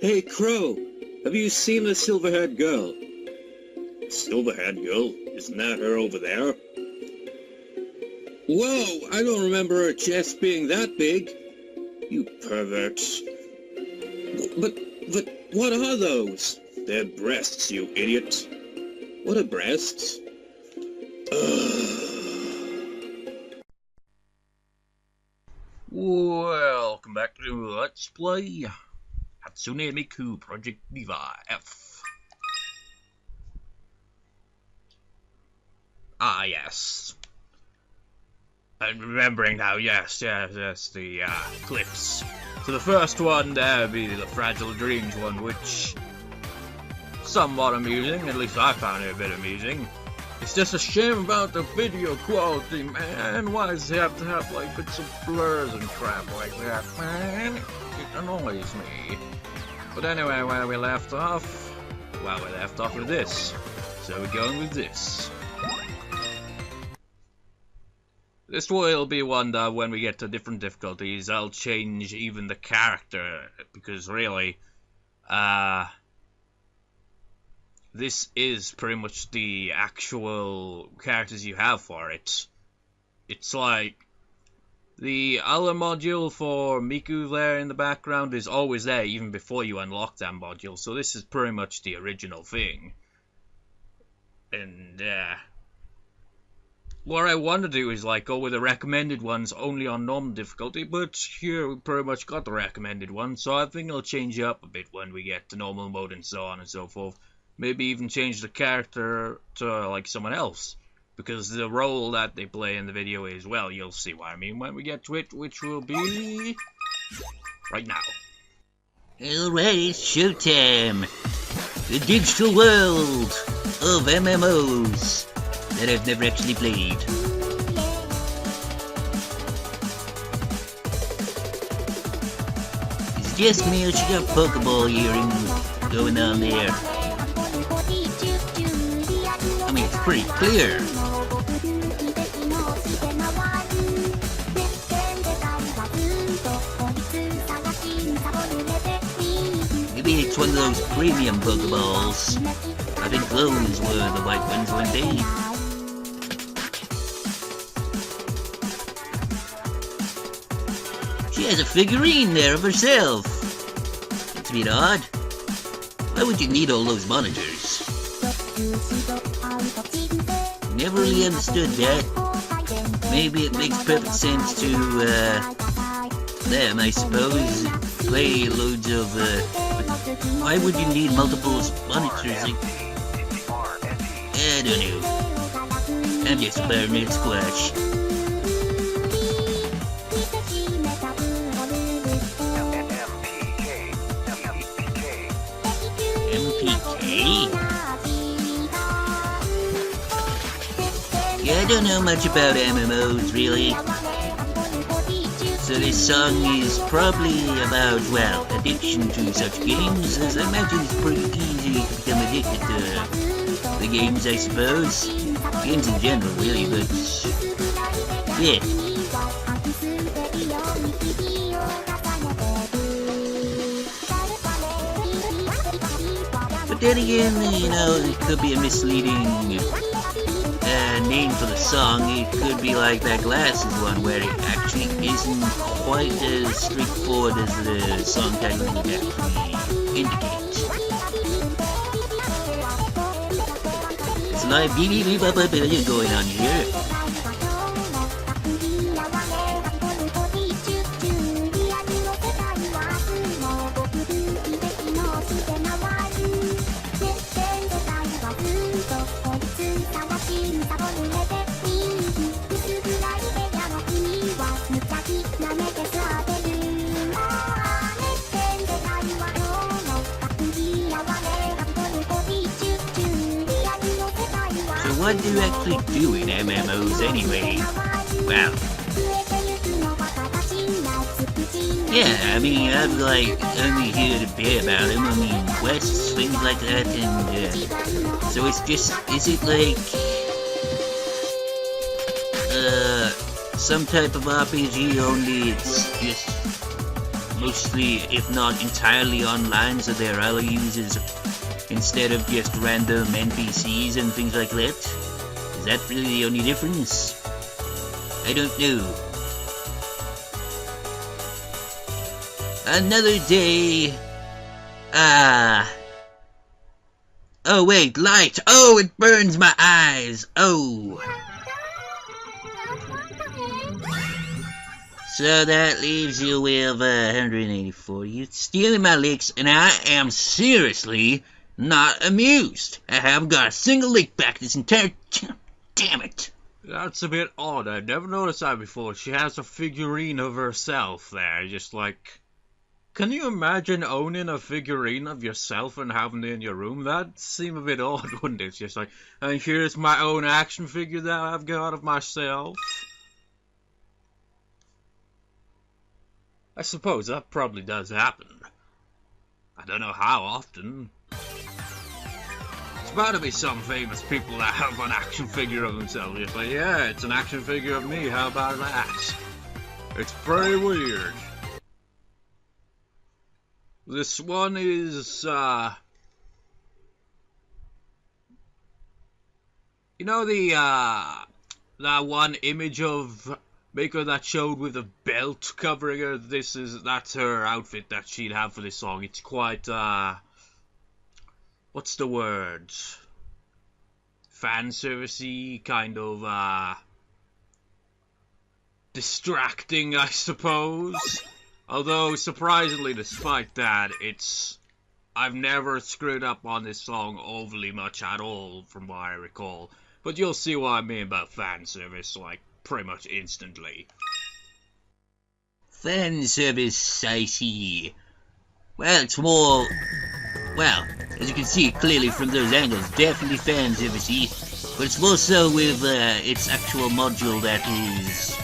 Hey, Crow, have you seen the silver-haired girl? Silver-haired girl? Isn't that her over there? Whoa, I don't remember her chest being that big. You perverts. But what are those? They're breasts, you idiot. What are breasts? Welcome back to Let's Play Hatsune Miku Project Diva F. Ah, yes. I'm remembering now, yes, the clips. So the first one there would be the Fragile Dreams one, which somewhat amusing, at least I found it a bit amusing. It's just a shame about the video quality, man. Why does it have to have like bits of blurs and crap like that, man? It annoys me. But anyway, where we left off? Well, we left off with this. So we're going with this. This will be one that when we get to different difficulties, I'll change even the character. Because really, this is pretty much the actual characters you have for it. It's like the other module for Miku there in the background is always there even before you unlock that module. So this is pretty much the original thing. And what I want to do is like go with the recommended ones only on normal difficulty, but here we pretty much got the recommended one. So I think I'll change it up a bit when we get to normal mode and so on and so forth. Maybe even change the character to like someone else, because the role that they play in the video is, well, you'll see what I mean when we get to it, which will be right now. Alright, it's showtime. The digital world of MMOs that I've never actually played. It's just me, she got Pokeball earring going on there. I mean, it's pretty clear. Maybe it's one of those premium Pokeballs. I think those were the white ones, weren't they? She has a figurine there of herself. It's a bit odd. Why would you need all those monitors? Never really understood that. Maybe it makes perfect sense to them, I suppose. Play loads of why would you need multiple monitors? Like, I don't know. I'm just a paranoid squash. MPK? Yeah, I don't know much about MMOs, really. So this song is probably about, well, addiction to such games, as I imagine it's pretty easy to become addicted to the games, I suppose. Games in general, really, but yeah. But then again, you know, it could be a misleading name for the song. It could be like that Glasses one, where it actually isn't quite as straightforward as the song title would actually indicate. It's a live BBB going on here. What do you actually do in MMOs anyway? Well, yeah, I mean, I've like only heard a bit about them. I mean, quests, things like that, and so it's just, is it like some type of RPG? Only it's just mostly, if not entirely online, so their ally users instead of just random NPCs and things like that? Is that really the only difference? I don't know. Another day. Oh wait, light! Oh, it burns my eyes! Oh! So that leaves you with 184. You're stealing my licks, and I am seriously not amused. I haven't got a single lick back this entire... Damn it! That's a bit odd. I've never noticed that before. She has a figurine of herself there, just like... Can you imagine owning a figurine of yourself and having it in your room? That'd seem a bit odd, wouldn't it? It's just like, and here's my own action figure that I've got of myself. I suppose that probably does happen. I don't know how often. It's bound to be some famous people that have an action figure of themselves. It's like, yeah, it's an action figure of me, how about that? It's pretty weird. This one is, you know that one image of Miko that showed with a belt covering her? That's her outfit that she'd have for this song. It's quite, what's the word? Fan servicey, kind of, distracting, I suppose. Although, surprisingly, despite that, I've never screwed up on this song overly much at all, from what I recall. But you'll see what I mean about fan service, like, pretty much instantly. Fan service, I see. Well, it's more... Well, as you can see clearly from those angles, definitely fan servicey. But it's more so with its actual module that is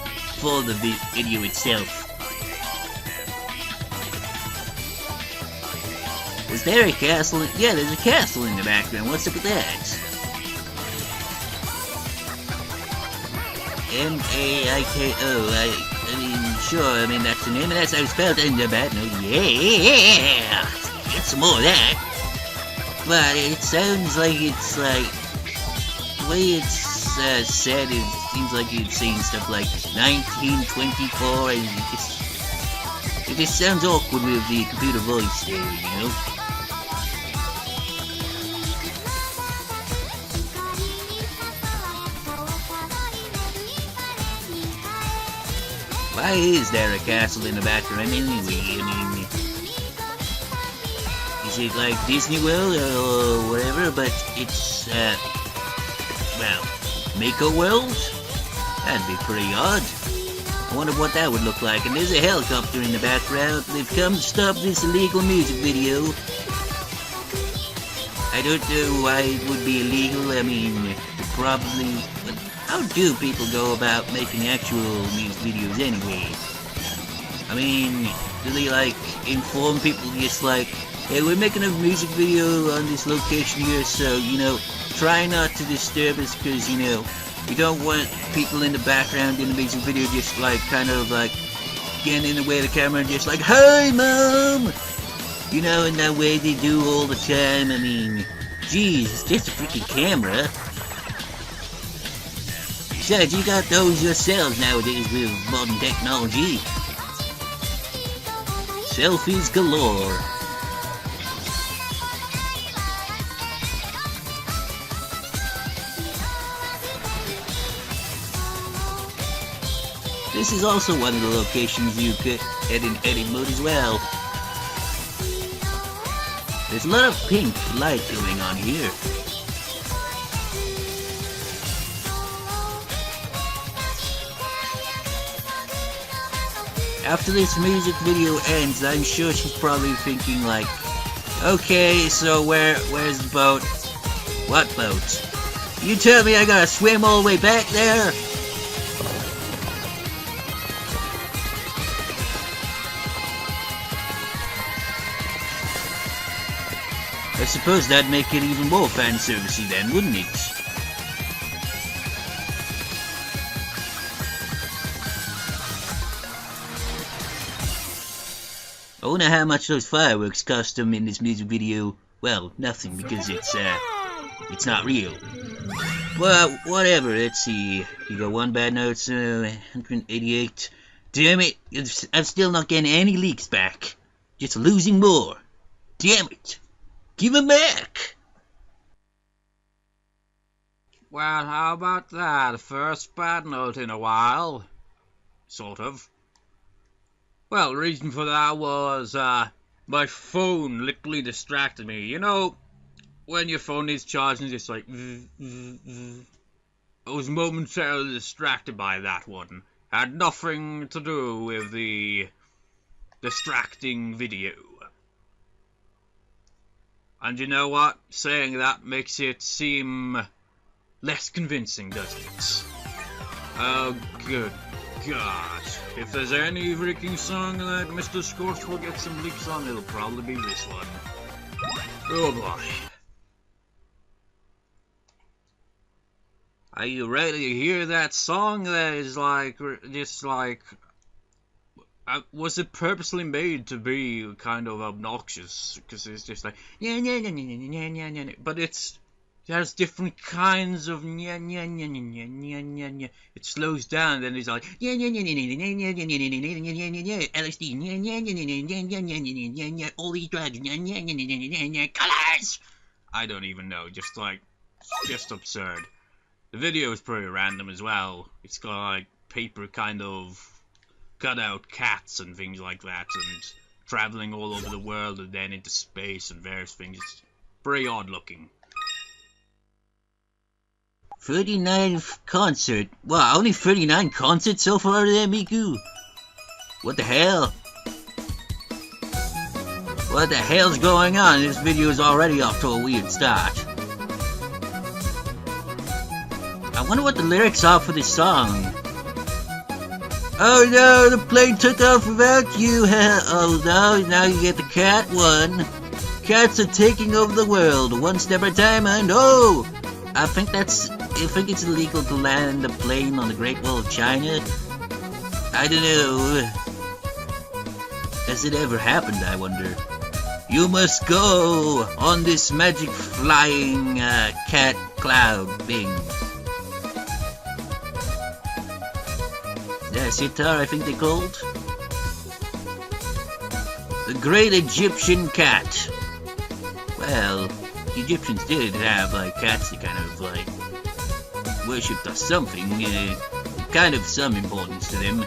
for the video itself. Is there a castle? Yeah, there's a castle in the background. What's up with that? M-A-I-K-O. I mean, sure, I mean, that's the name, and that's how it's spelled in the bad note. Yeah! Get some more of that. But it sounds like it's like... The way it's said, it seems like you've seen stuff like 1924, and it just sounds awkward with the computer voice there, you know? Why is there a castle in the background anyway? I mean, is it like Disney World or whatever? But it's, well, Miko World? That'd be pretty odd. I wonder what that would look like. And there's a helicopter in the background. They've come to stop this illegal music video. I don't know why it would be illegal. I mean, probably... But how do people go about making actual music videos anyway? I mean, do they, like, inform people just like, hey, we're making a music video on this location here, so, you know, try not to disturb us, because, you know, we don't want people in the background in the music video just, like, kind of, like, getting in the way of the camera and just like, hey, Mom! You know, in that way they do all the time. I mean, geez, it's just a freaking camera. Besides, you got those yourselves nowadays with modern technology. Selfies galore. This is also one of the locations you could add in edit mode as well. There's a lot of pink light going on here. After this music video ends, I'm sure she's probably thinking like, okay, so where's the boat? What boat? You tell me I gotta swim all the way back there? I suppose that'd make it even more fan servicey then, wouldn't it? I wonder how much those fireworks cost them in this music video. Well, nothing, because it's not real. Well, whatever, let's see. You got one bad note, so 188. Damn it, I'm still not getting any leaks back. Just losing more. Damn it. Give them back. Well, how about that? First bad note in a while. Sort of. Well, the reason for that was, my phone literally distracted me. You know, when your phone needs charging, it's like, I was momentarily distracted by that one. Had nothing to do with the distracting video. And you know what? Saying that makes it seem less convincing, doesn't it? Oh, good God. If there's any freaking song that Mr. Scorch will get some leaks on, it'll probably be this one. Oh boy. Are you ready to hear that song that is like, just like, was it purposely made to be kind of obnoxious? Because it's just like, but it has different kinds of It slows down, then it's like LSD, all these drugs, colors. I don't even know, just absurd. The video is pretty random as well. It's got like paper kind of cut out cats and things like that, and traveling all over the world and then into space and various things. It's pretty odd looking. 39th concert. Wow, only 39 concerts so far there, Miku? What the hell? What the hell's going on? This video is already off to a weird start. I wonder what the lyrics are for this song. Oh no, the plane took off without you. Oh no, now you get the cat one. Cats are taking over the world, one step at a time, I know. I think it's illegal to land a plane on the Great Wall of China. I don't know. Has it ever happened, I wonder? You must go on this magic flying cat cloud thing. Yeah, sitar, I think they called. The Great Egyptian Cat. Well, Egyptians did have like cats that kind of like worshipped or something, kind of some importance to them.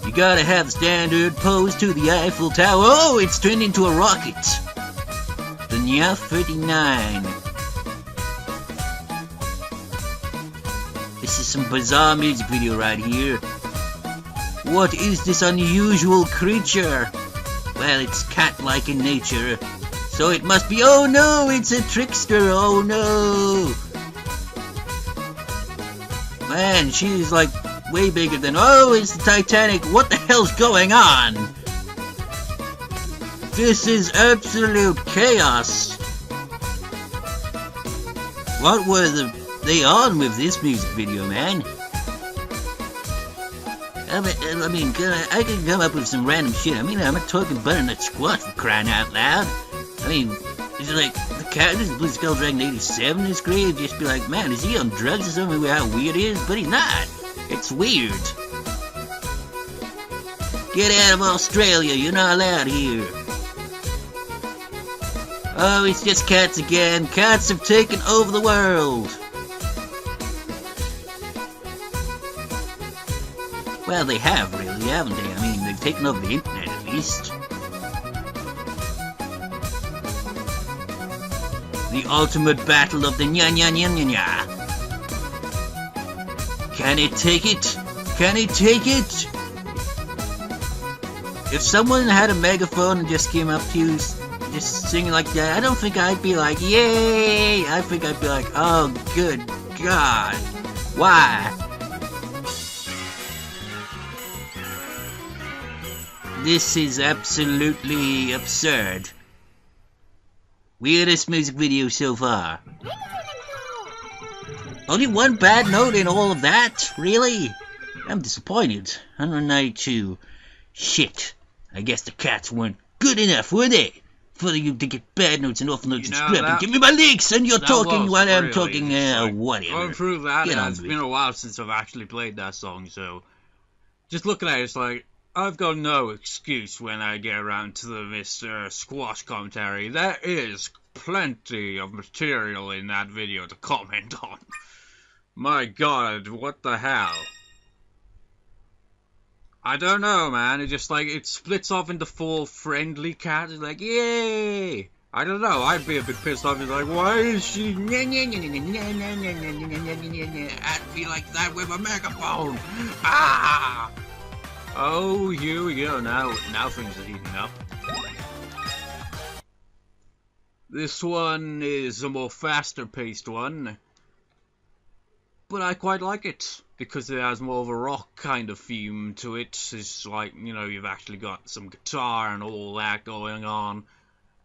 You gotta have the standard pose to the Eiffel Tower. Oh, it's turned into a rocket. The Nya 39. This is some bizarre music video right here. What is this unusual creature? Well, it's cat-like in nature, so it must be. Oh no, it's a trickster. Oh no. Man, she's like way bigger than. Oh, it's the Titanic. What the hell's going on? This is absolute chaos. What were they on with this music video, man? I mean, I can come up with some random shit. I mean, I'm not talking butternut squash for crying out loud. I mean, it's like, the cat, this Blue Skull Dragon 87 is great. Just be like, man, is he on drugs or something with how weird it is? But he's not. It's weird. Get out of Australia, you're not allowed here. Oh, it's just cats again. Cats have taken over the world. Well, they have, really, haven't they? I mean, they've taken over the internet, at least. The ultimate battle of the nya. Can it take it? Can it take it? If someone had a megaphone and just came up to you, just singing like that, I don't think I'd be like, yay! I think I'd be like, oh, good God. Why? This is absolutely absurd. Weirdest music video so far. Only one bad note in all of that? Really? I'm disappointed. 192. Shit. I guess the cats weren't good enough, were they? For you to get bad notes and awful notes and scrap and give me my leaks and you're talking while I'm talking, whatever. Going through that, it's it. been a while since I've actually played that song, so just looking at it, it's like, I've got no excuse when I get around to the Mr. Squash commentary. There is plenty of material in that video to comment on. My god, what the hell? I don't know, man. It just like, it splits off into 4 friendly cats. It's like, yay! I don't know. I'd be a bit pissed off. It's like, why is she at me like that with a megaphone? Ah! Oh, here we go. Now things are heating up. This one is a more faster-paced one. But I quite like it, because it has more of a rock kind of theme to it. It's like, you know, you've actually got some guitar and all that going on.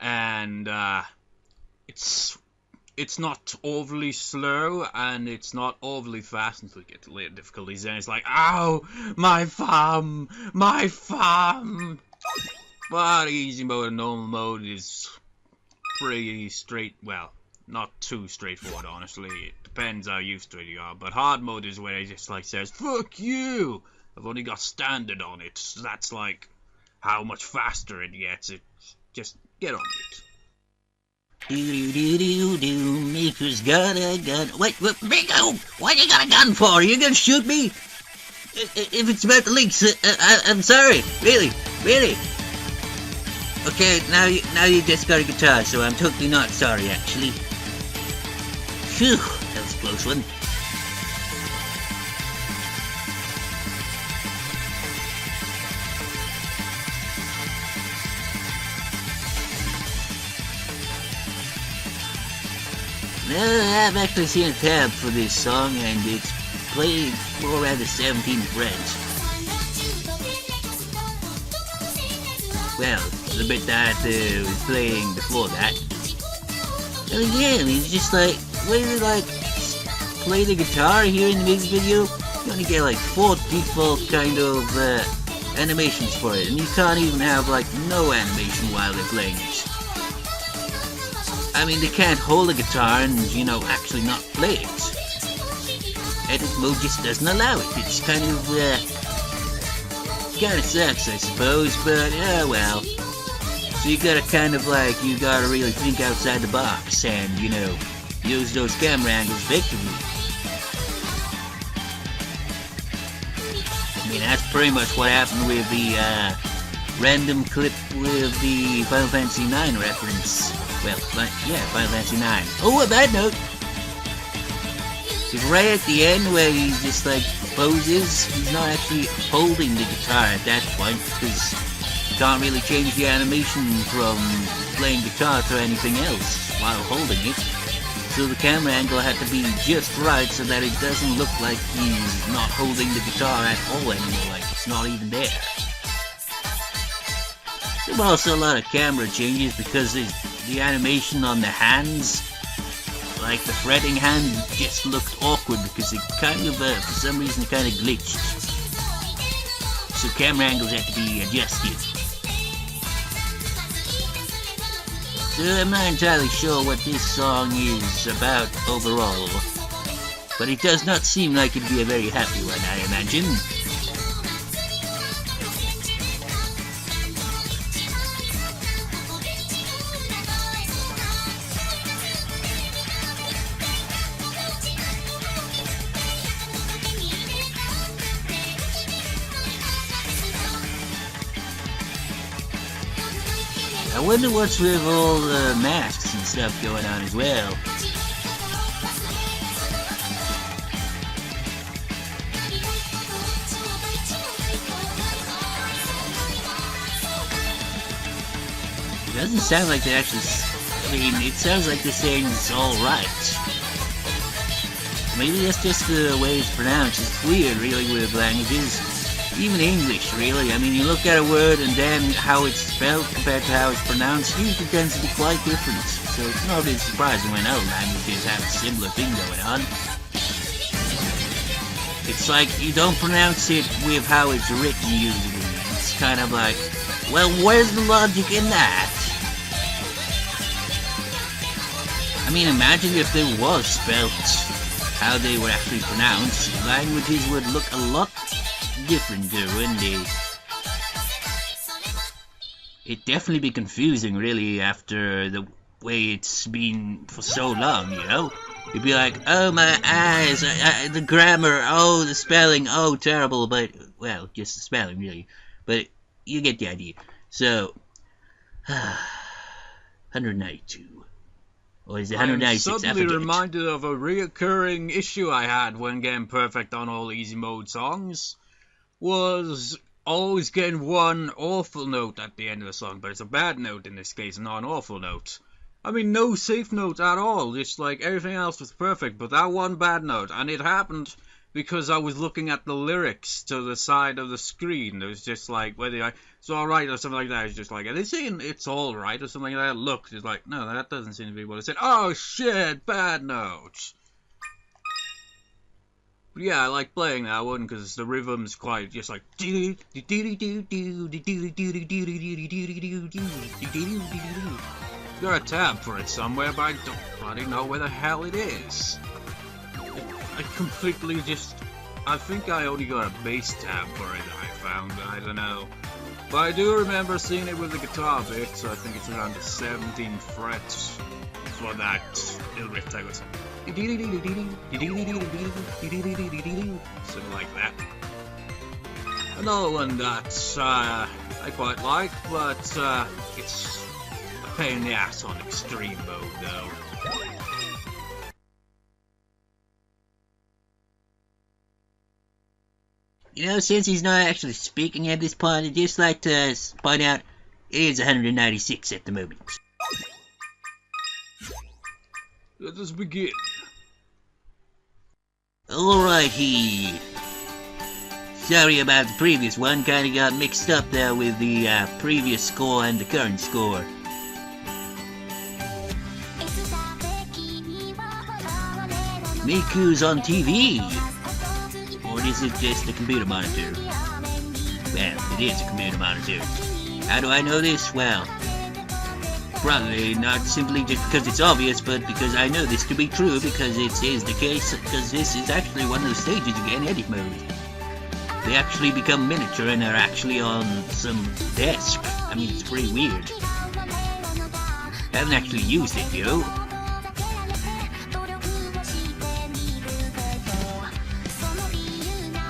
And, it's not overly slow, and it's not overly fast until you get to later difficulties, and it's like, ow, my thumb! But easy mode and normal mode is pretty straight, well, not too straightforward, honestly. It depends how used to it you are, but hard mode is where it just like says, fuck you! I've only got standard on it, so that's like how much faster it gets. It just get on it. Miku's got a gun. Wait, Miku! What you got a gun for? Are you gonna shoot me? If it's about the leaks, I'm sorry. Really. Okay, now you just got a guitar, so I'm totally not sorry, actually. Phew, that was a close one. I've actually seen a tab for this song, and it's played more around the 17th fret. Well, the bit that was playing before that. And again, it's just like, when you like play the guitar here in the music video, you only get like 4 default kind of animations for it, and you can't even have like no animation while they're playing it. I mean, they can't hold a guitar and, you know, actually not play it. Edit mode just doesn't allow it. It's kind of sucks, I suppose, but, yeah, well. So you gotta kind of like, you gotta really think outside the box and, you know, use those camera angles effectively. I mean, that's pretty much what happened with the, random clip with the Final Fantasy IX reference. Well, yeah, Final Fantasy IX. Oh, a bad note! Because right at the end where he just like poses, he's not actually holding the guitar at that point, because you can't really change the animation from playing guitar to anything else while holding it. So the camera angle had to be just right so that it doesn't look like he's not holding the guitar at all anymore, like it's not even there. There were also a lot of camera changes because the animation on the hands, like the fretting hand, just looked awkward because it kind of, for some reason, kind of glitched. So camera angles had to be adjusted. So I'm not entirely sure what this song is about overall, but it does not seem like it'd be a very happy one, I imagine. I wonder what's with all the masks and stuff going on as well. It doesn't sound like they actually... I mean, it sounds like they're saying it's alright. Maybe that's just the way it's pronounced. It's weird, really, with languages. Even English, really. I mean, you look at a word and then how it's spelled compared to how it's pronounced usually tends to be quite different. So it's not really surprising when other languages have a similar thing going on. It's like you don't pronounce it with how it's written usually. It's kind of like, well, where's the logic in that? I mean, imagine if there was spelt how they were actually pronounced. Languages would look a lot differenter, wouldn't they? It'd definitely be confusing, really, after the way it's been for so long, you know? You'd be like, oh, my eyes, the grammar, oh, the spelling, oh, terrible, but, well, just the spelling, really. But you get the idea. So, 192. Or is it 196? I'm suddenly reminded of a reoccurring issue I had when getting perfect on all easy mode songs. Was always getting one awful note at the end of the song, but it's a bad note in this case, not an awful note. I mean, no safe notes at all, just like everything else was perfect, but that one bad note, and it happened because I was looking at the lyrics to the side of the screen. It was just like, whether it's alright or something like that, it's just like, are they saying it's alright or something like that? Look, it's like, no, that doesn't seem to be what it said. Oh shit, bad note. But yeah, I like playing that one because the rhythm's quite just like. There's a tab for it somewhere, but I don't bloody know where the hell it is. I completely just. I think I only got a bass tab for it, I found, I don't know. But I do remember seeing it with the guitar bit, so I think it's around the 17th fret for that little riff I was. Something like that. Another one that I quite like, but it's a pain in the ass on extreme mode though. You know, since he's not actually speaking at this point, I'd just like to point out it is 196 at the moment. Let us begin. Alrighty. Sorry about the previous one, kinda got mixed up there with the previous score and the current score. Miku's on TV! Or is it just a computer monitor? Well, it is a computer monitor. How do I know this? Well, probably not simply just because it's obvious, but because I know this to be true, because it is the case, because this is actually one of the stages you get in edit mode. They actually become miniature and are actually on some desk. I mean, it's pretty weird. I haven't actually used it, yo.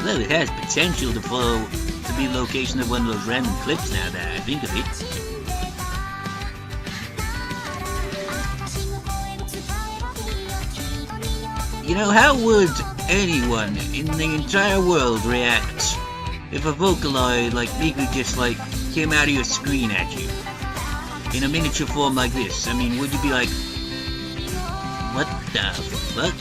Well, it has potential to be the location of one of those random clips now that I think of it. You know, how would anyone in the entire world react if a Vocaloid like Miku just like came out of your screen at you in a miniature form like this? I mean, would you be like, what the fuck?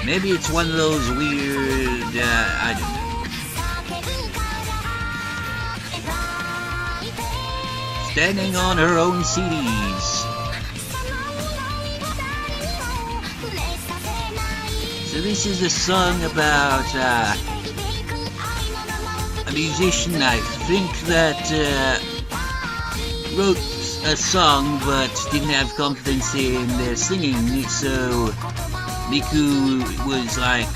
Maybe it's one of those weird, I don't know. Standing on her own CDs. So this is a song about a musician, I think, that wrote a song but didn't have confidence in their singing, so Miku was like,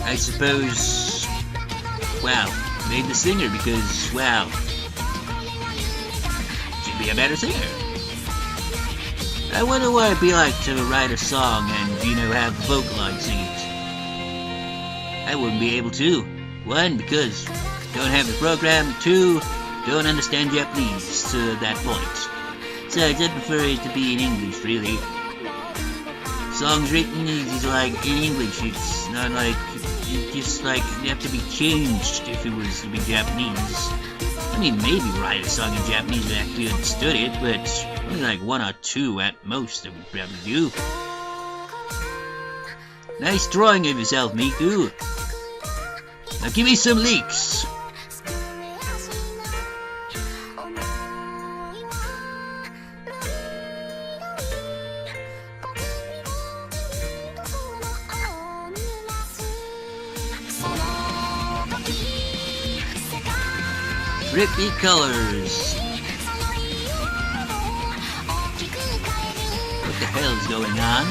I suppose, well, made the singer because, well, she'd be a better singer. I wonder what it'd be like to write a song and, you know, have Vocaloid sing it. I wouldn't be able to. One, because don't have the program. Two, don't understand Japanese to that point. So I'd prefer it to be in English, really. Songs written is like in English, it's not like, it's just like, they have to be changed if it was to be Japanese. I mean, maybe write a song in Japanese and actually understood it, but only like one or two at most that would probably do. Nice drawing of yourself, Miku. Now give me some leeks. Trippy colors. What the hell's going on?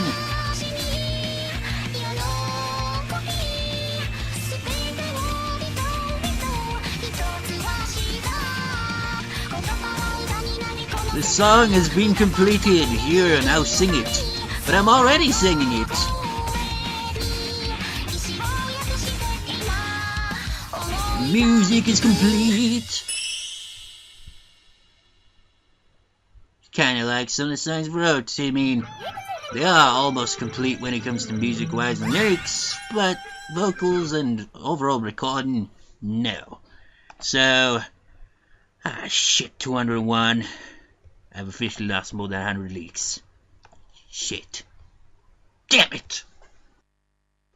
The song has been completed. Here, now sing it. But I'm already singing it. Music is complete. Kinda like some of the songs wrote. I mean, they are almost complete when it comes to music-wise and lyrics, but vocals and overall recording, no. So, shit, 201. I've officially lost more than 100 leaks. Shit. Damn it!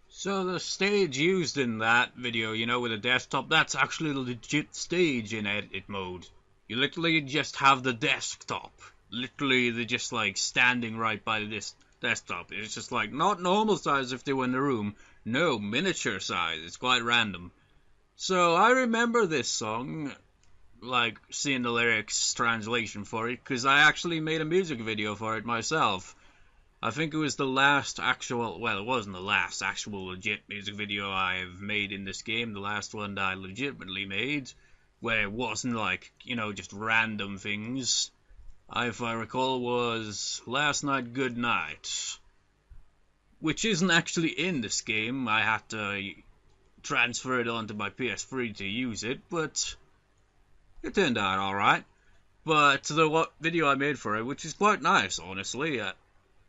So the stage used in that video, you know, with a desktop, that's actually a legit stage in edit mode. You literally just have the desktop. Literally, they're just like standing right by this desktop. It's just like, not normal size if they were in the room. No, miniature size. It's quite random. So I remember this song, like seeing the lyrics translation for it, because I actually made a music video for it myself. I think it was the last actual, well, it wasn't the last actual legit music video I've made in this game. The last one that I legitimately made, where it wasn't like, you know, just random things. If I recall, was Last Night Good Night, which isn't actually in this game. I had to transfer it onto my PS3 to use it, but it turned out alright. But the video I made for it, which is quite nice, honestly,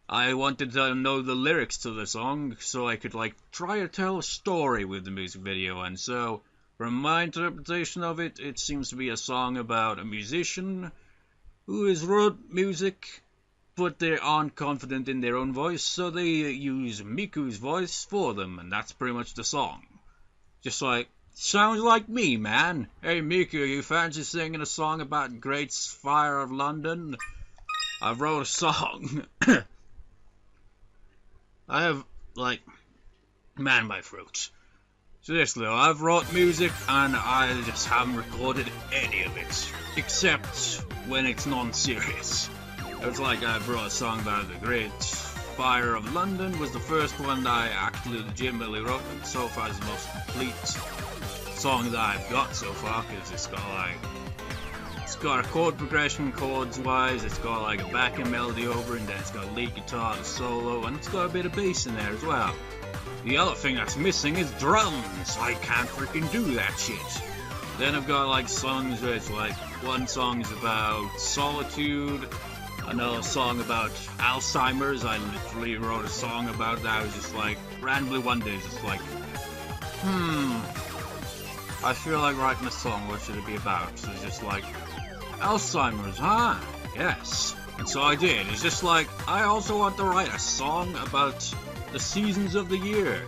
I wanted to know the lyrics to the song so I could like try to tell a story with the music video, and so from my interpretation of it, it seems to be a song about a musician who has wrote music, but they aren't confident in their own voice, so they use Miku's voice for them, and that's pretty much the song. Just like, sounds like me, man. Hey Miku, you fancy singing a song about Great Fire of London? I wrote a song. I have, like, man, my throat. Seriously, I've wrote music and I just haven't recorded any of it, except when it's non-serious. It's like I wrote a song about the Great Fire of London, was the first one that I actually legitimately wrote, and so far is the most complete song that I've got so far, because it's got like, it's got a chord progression chords-wise, it's got like a backing melody over, and then it's got lead guitar, the solo, and it's got a bit of bass in there as well. The other thing that's missing is drums. I can't freaking do that shit. Then I've got like songs where it's like, one song is about solitude, another song about Alzheimer's. I literally wrote a song about that. I was just like, randomly one day, just like, I feel like writing a song, what should it be about? So it's just like, Alzheimer's, huh? Yes. And so I did. It's just like, I also want to write a song about the seasons of the year.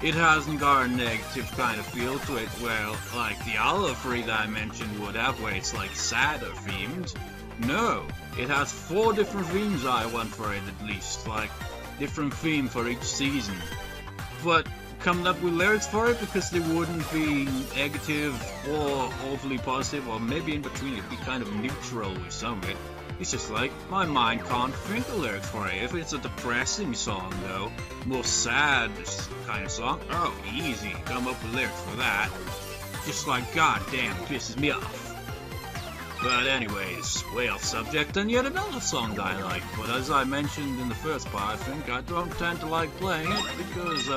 It hasn't got a negative kind of feel to it, where like the other three that I mentioned would have, where it's like sadder themed. No, it has 4 different themes I want for it at least, like different theme for each season. But coming up with lyrics for it, because they wouldn't be negative or overly positive, or maybe in between, it'd be kind of neutral with some of it. It's just like, my mind can't think of lyrics for it. If it's a depressing song though, more sad kind of song, oh, easy, come up with lyrics for that. Just like, god damn, pisses me off. But anyways, way off subject, and yet another song that I like. But as I mentioned in the first part, I think I don't tend to like playing it because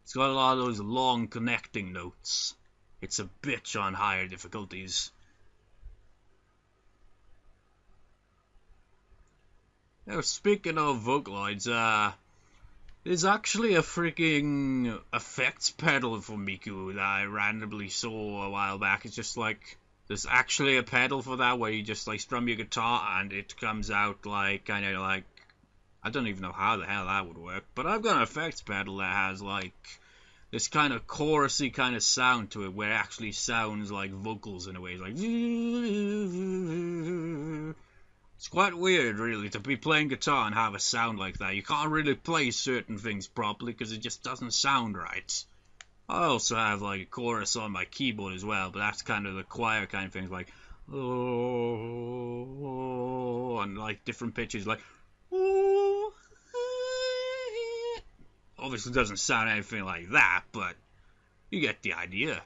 it's got a lot of those long connecting notes. It's a bitch on higher difficulties. Now, speaking of Vocaloids, there's actually a freaking effects pedal for Miku that I randomly saw a while back. It's just like, there's actually a pedal for that where you just like strum your guitar and it comes out like, kind of like, I don't even know how the hell that would work, but I've got an effects pedal that has like this kind of chorusy kind of sound to it, where it actually sounds like vocals in a way. It's like, it's quite weird, really, to be playing guitar and have a sound like that. You can't really play certain things properly because it just doesn't sound right. I also have like a chorus on my keyboard as well, but that's kind of the choir kind of things, like oh, and like different pitches, like oh. Obviously doesn't sound anything like that, but you get the idea.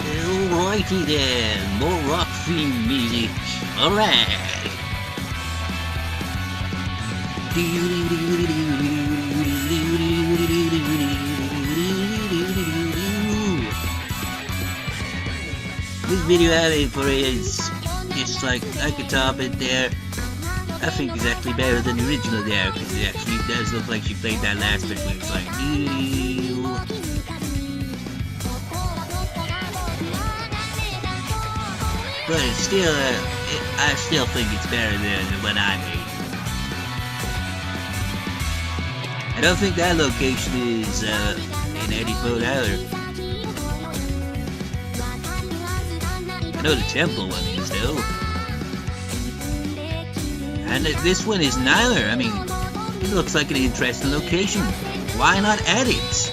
Alrighty then, more rock theme music. Alright. This video I made for it is just like a guitar bit there. I think it's actually better than the original there, because it actually does look like she played that last bit where it's like but it's still, I still think it's better than the one I made. I don't think that location is in edit mode either. I know the temple one is though. And this one is neither. I mean, it looks like an interesting location. Why not add it?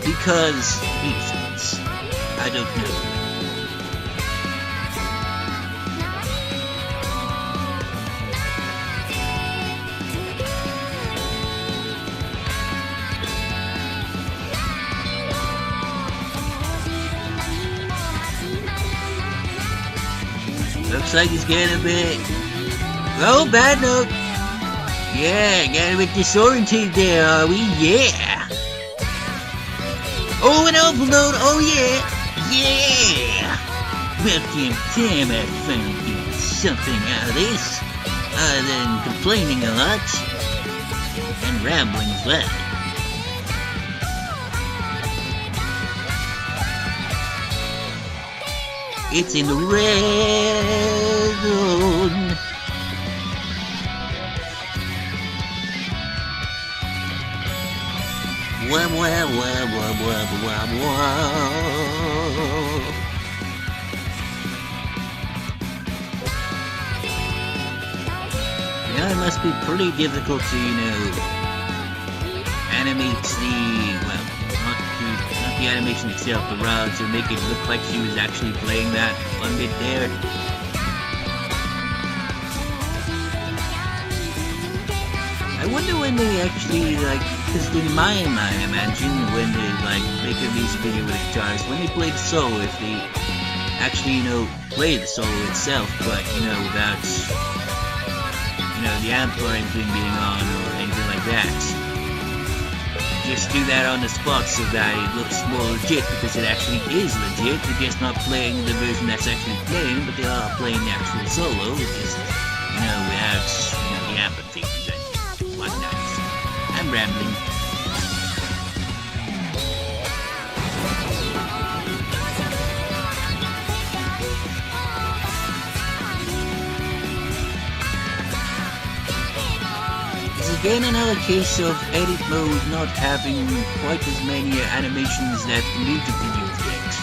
Because reasons. I don't know. Looks like it's getting a bit... Oh, bad note. Yeah, got a bit disoriented there, are we? Yeah. Oh, an awful note. Oh, yeah. Yeah. Welcome time. I finally get something out of this. Other than complaining a lot. And rambling as well. It's in the red zone. Wah, wah, wah, wah, wah, wah, wah. Yeah, it must be pretty difficult to, animate the, well, not the animation itself, but rather to make it look like she was actually playing that one bit there. I wonder when they actually, because in my mind, I imagine, when they, make a music video with a guitarist, when they play the solo, if they actually, play the solo itself, but, without, the amp or anything being on, or anything like that. Just do that on the spot so that it looks more legit, because it actually is legit. They're just not playing the version that's actually playing, but they are playing the actual solo, which is, without, the amp and things and whatnot. I'm rambling. Again, another case of edit mode not having quite as many animations that the music videos get.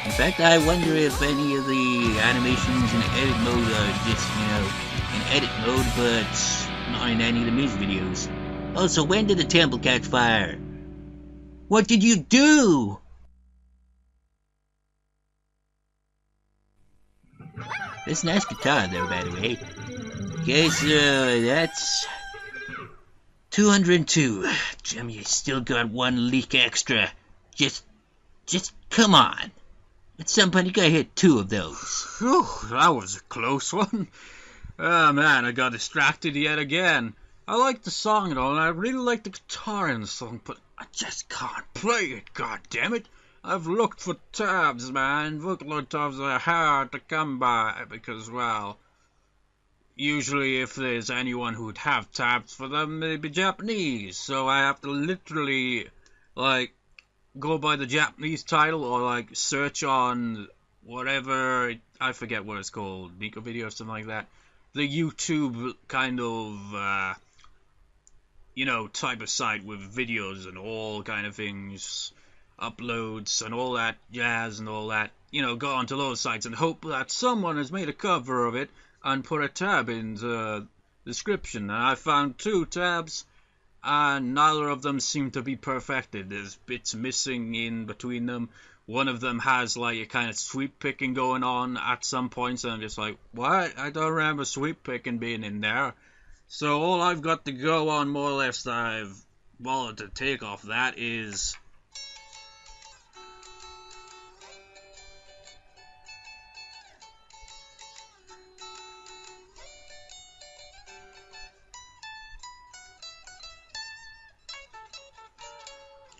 In fact, I wonder if any of the animations in edit mode are just, in edit mode, but not in any of the music videos. Also, when did the temple catch fire? What did you do? This nice guitar, though, by the way. Okay, so that's 202. Jim, you still got one leek extra. Just come on. At some point, you gotta hit 2 of those. Whew, that was a close one. Oh man, I got distracted yet again. I like the song and all, and I really like the guitar in the song, but I just can't play it, god damn it. I've looked for tabs, man. Vocal tabs are hard to come by because, well, usually if there's anyone who'd have tabs for them, they'd be Japanese. So I have to literally, go by the Japanese title or, search on whatever, I forget what it's called, Miku video or something like that. the YouTube kind of, you know, type of site with videos and all kind of things, uploads and all that jazz and all that. You know, go onto those sites and hope that someone has made a cover of it and put a tab in the description. And I found 2 tabs, and neither of them seem to be perfected. There's bits missing in between them. One of them has like a kind of sweep picking going on at some points, and I'm just like, what? I don't remember sweep picking being in there. So all I've got to go on, more or less, that I've wanted to take off that is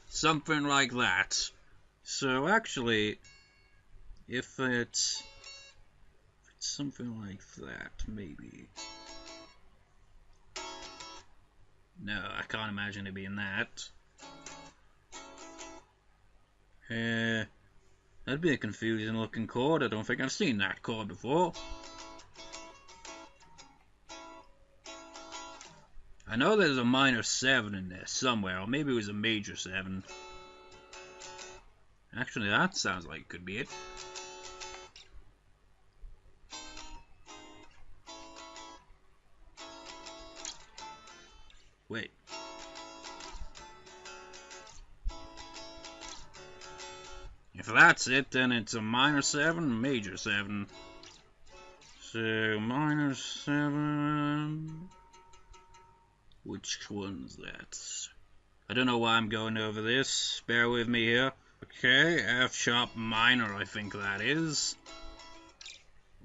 something like that. So actually, if it's something like that, maybe. No, I can't imagine it being that. That'd be a confusing looking chord. I don't think I've seen that chord before. I know there's a minor 7 in there somewhere, or maybe it was a major 7. Actually, that sounds like it could be it. Wait. If that's it, then it's a minor 7, major 7. So, minor 7... Which one's that? I don't know why I'm going over this. Bear with me here. Okay, F sharp minor, I think that is.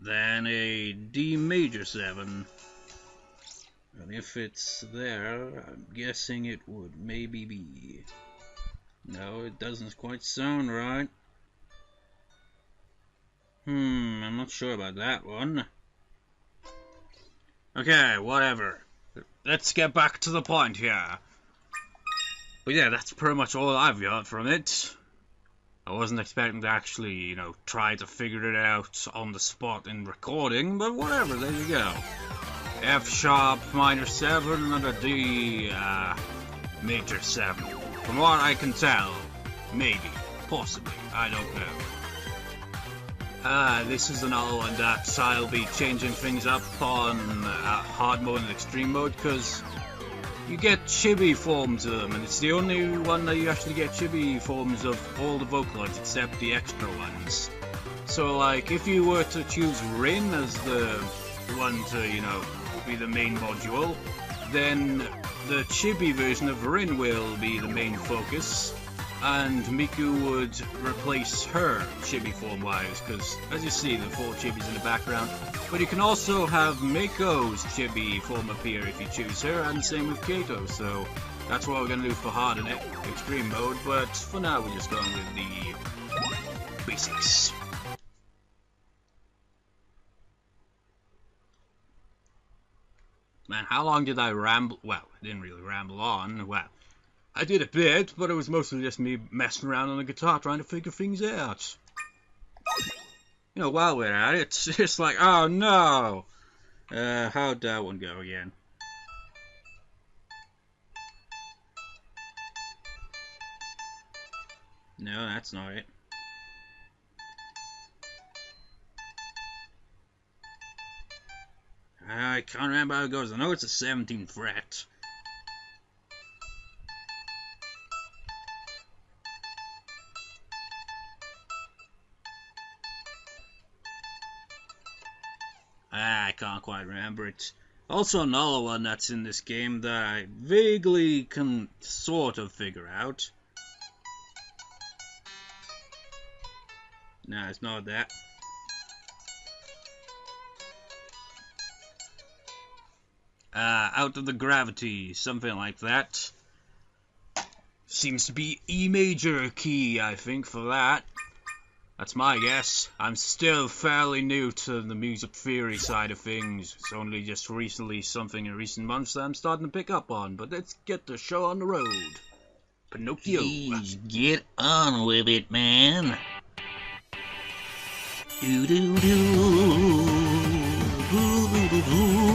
Then a D major 7. And if it's there, I'm guessing it would maybe be... No, it doesn't quite sound right. I'm not sure about that one. Okay, whatever. Let's get back to the point here. But yeah, that's pretty much all I've got from it. I wasn't expecting to actually, you know, try to figure it out on the spot in recording, but whatever, there you go. F sharp minor 7 and a D major 7. From what I can tell, maybe, possibly, I don't know. This is another one that I'll be changing things up on hard mode and extreme mode, because you get chibi forms of them, and it's the only one that you actually get chibi forms of all the Vocaloids except the extra ones. So like, if you were to choose Rin as the one to, you know, be the main module, then the chibi version of Rin will be the main focus, and Miku would replace her chibi form-wise, because as you see, the 4 chibis in the background. But you can also have Miko's chibi form appear if you choose her, and the same with Kato, so that's what we're going to do for hard and extreme mode, but for now we're just going with the basics. Man, how long did I ramble? Well, I didn't really ramble on. Well, I did a bit, but it was mostly just me messing around on the guitar trying to figure things out. You know, while we're at it, it's just like, oh no! How'd that one go again? No, that's not it. I can't remember how it goes. I know it's a 17th fret. I can't quite remember it. Also another one that's in this game that I vaguely can sort of figure out. No, it's not that. Out of the gravity, something like that. Seems to be E major key, I think, for that. That's my guess. I'm still fairly new to the music theory side of things. It's only just recently, something in recent months that I'm starting to pick up on. But let's get the show on the road. Pinocchio. Please get on with it, man. Do do do. Do do do.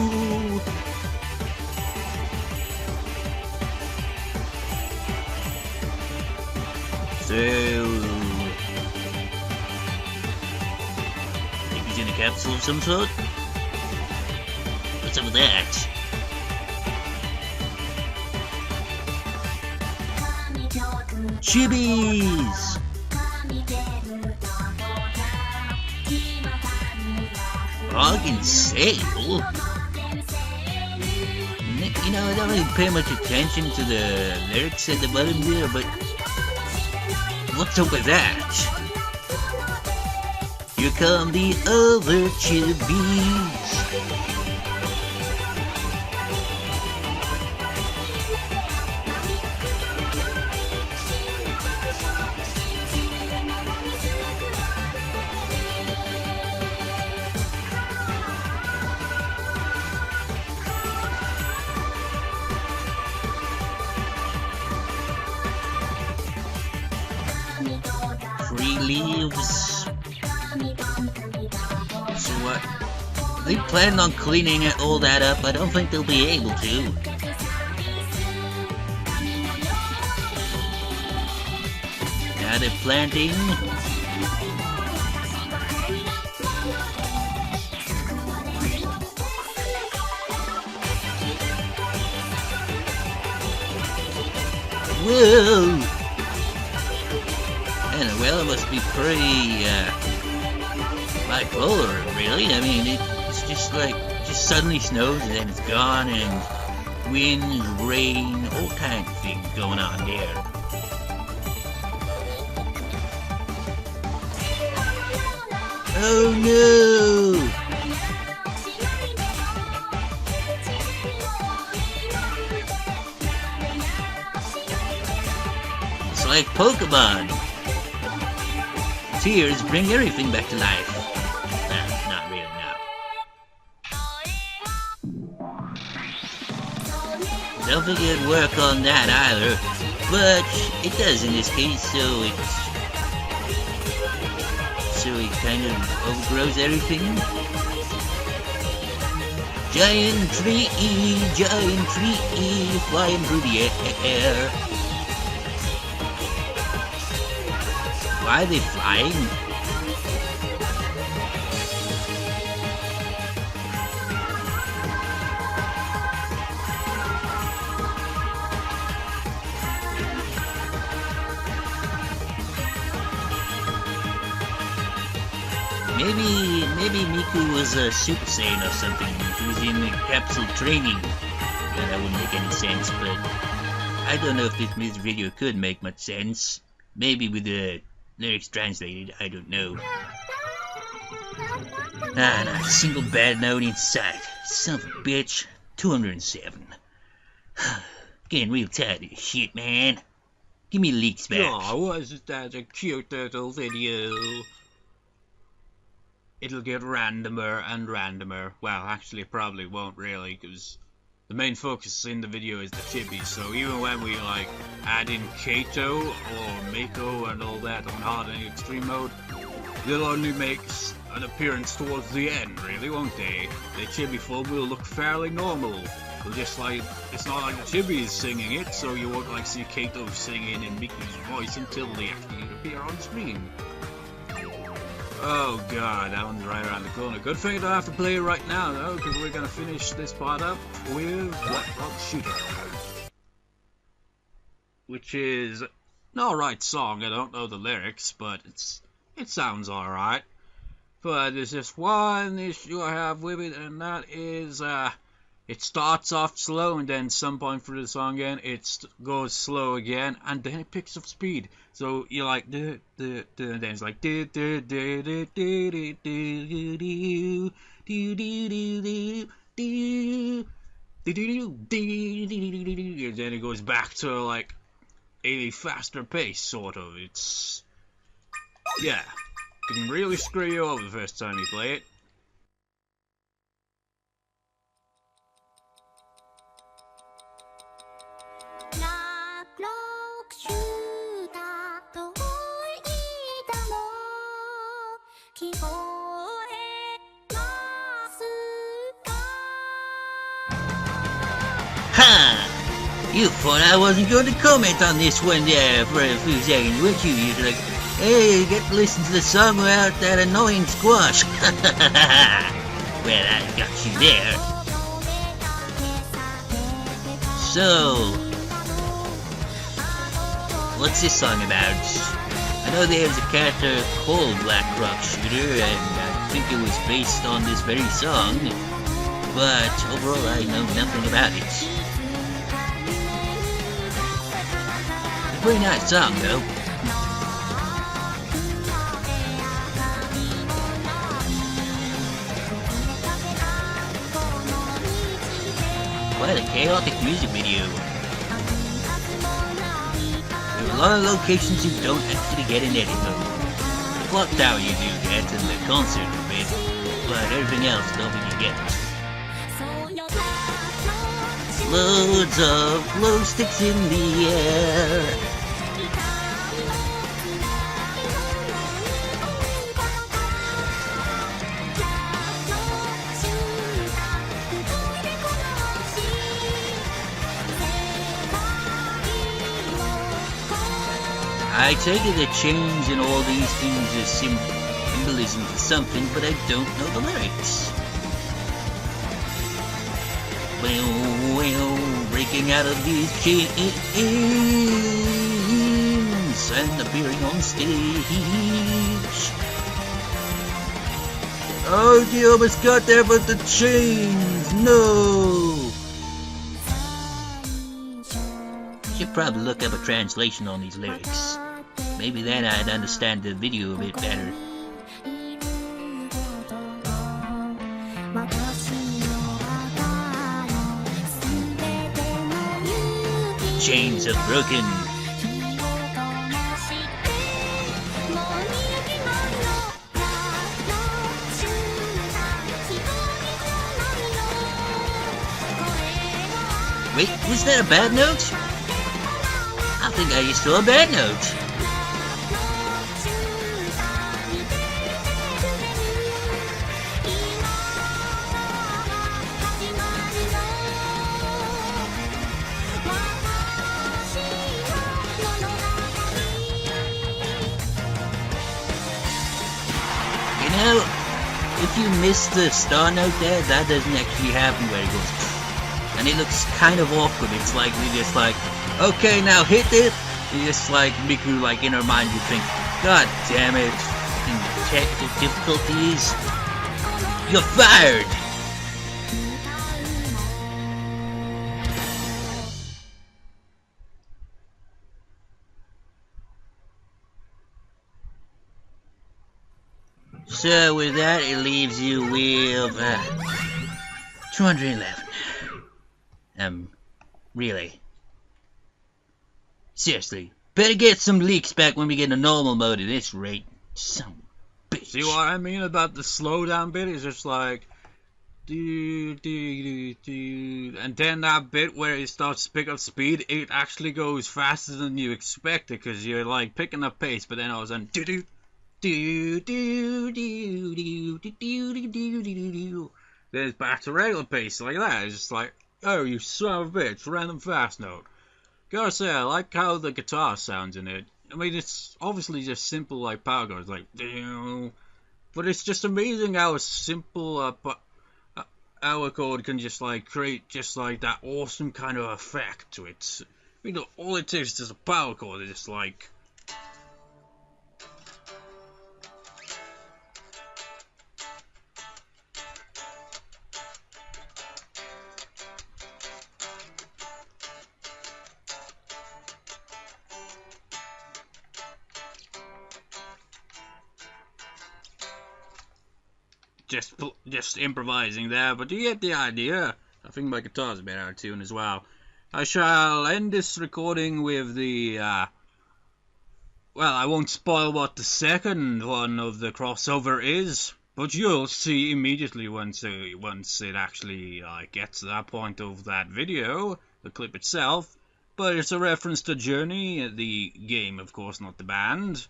So, think he's in a capsule of some sort? What's up with that? Chibis! Bargain sale? You know, I don't really pay much attention to the lyrics at the bottom there, but what's up with that? Here come the other chibis. Free leaves. So what? They plan on cleaning all that up. I don't think they'll be able to. Now they're planting. Whoa! And well, it must be pretty bipolar, really. I mean, it's just like, just suddenly snows and then it's gone, and winds, rain, all kinds of things going on there. Oh no! It's like Pokemon. Tears bring everything back to life. Not really, no. Don't think it'd work on that either, but it does in this case, so it kind of overgrows everything. Giant tree, flying through the air. Why are they flying? Maybe Miku was a Super Saiyan or something. He was in the capsule training. Yeah, that wouldn't make any sense, but I don't know if this music video could make much sense. Maybe with the lyrics translated, I don't know. Not a single bad note in sight. Son of a bitch. 207. Getting real tired of this shit, man. Give me leaks back. Oh, wasn't that a cute little video? It'll get randomer and randomer. Well, actually, it probably won't really, because the main focus in the video is the chibi. So even when we like add in Kato or Mako and all that on hard and extreme mode, they'll only make an appearance towards the end, really, won't they? The chibi form will look fairly normal. Well, just like, it's not like the chibi is singing it, so you won't like see Kato singing in Miku's voice until they actually appear on screen. Oh god, that one's right around the corner. Good thing I don't have to play it right now though, because we're gonna finish this part up with Black Rock Shooter, which is an alright song. I don't know the lyrics, but it sounds alright. But there's just one issue I have with it, and that is it starts off slow, and then some point through the song again it goes slow again, and then it picks up speed. So you're like and then it's like and then it goes back to like a faster pace, sort of. It's, yeah, it can really screw you over the first time you play it. Ha! You thought I wasn't going to comment on this one there for a few seconds, weren't you? You're like, hey, you get to listen to the song without that annoying squash. Well, I got you there. So, what's this song about? I know there's a character called Black Rock Shooter, and I think it was based on this very song, but overall I know nothing about it. It's a pretty nice song, though. What a chaotic music video. There are a lot of locations you don't actually get in edit mode. The clock tower you do get and the concert a bit, but everything else don't really get. Loads of glow sticks in the air. I take it the change in all these things is symbolism for something, but I don't know the lyrics. Well, breaking out of these chains and appearing on stage. Oh, you almost got there, but the chains, no! Should probably look up a translation on these lyrics. Maybe then I'd understand the video a bit better. Chains have broken. Wait, is that a bad note? I think I used to a bad note. You know, if you miss the star note there, that doesn't actually happen where it goes. And it looks kind of awkward. It's like we just like, okay, now hit it. And just like Miku, like in her mind, you think, God damn it, fucking technical difficulties. You're fired. So with that, it leaves you with 211. Really. Seriously, better get some leaks back when we get a normal mode at this rate. Some bitch. See what I mean about the slowdown bit? It's just like, do, and then that bit where it starts to pick up speed, it actually goes faster than you expect it, because you're like picking up pace, but then all of a sudden, then it's back to regular pace like that. It's just like, oh, you son of a bitch, random fast note. Gotta say, I like how the guitar sounds in it. I mean, it's obviously just simple like power chords, like, but it's just amazing how a simple power chord can just like create just like that awesome kind of effect to it. You know, all it takes is just a power chord. It's just like, just improvising there, but you get the idea. I think my guitar's a bit out of tune as well. I shall end this recording with the, well, I won't spoil what the second one of the crossover is, but you'll see immediately once it actually gets to that point of that video, the clip itself. But it's a reference to Journey, the game, of course, not the band.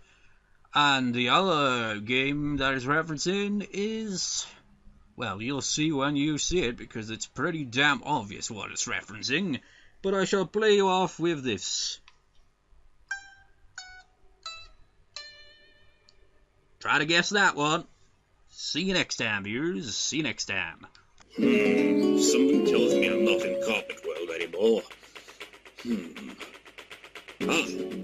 And the other game that is referencing is, well, you'll see when you see it, because it's pretty damn obvious what it's referencing. but I shall play you off with this. Try to guess that one. See you next time, viewers. See you next time. Something tells me I'm not in Carpet World anymore.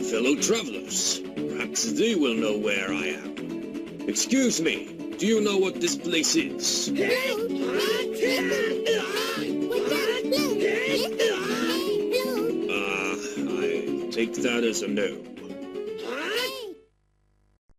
Fellow travelers. Perhaps they will know where I am. Excuse me, do you know what this place is? I take that as a no.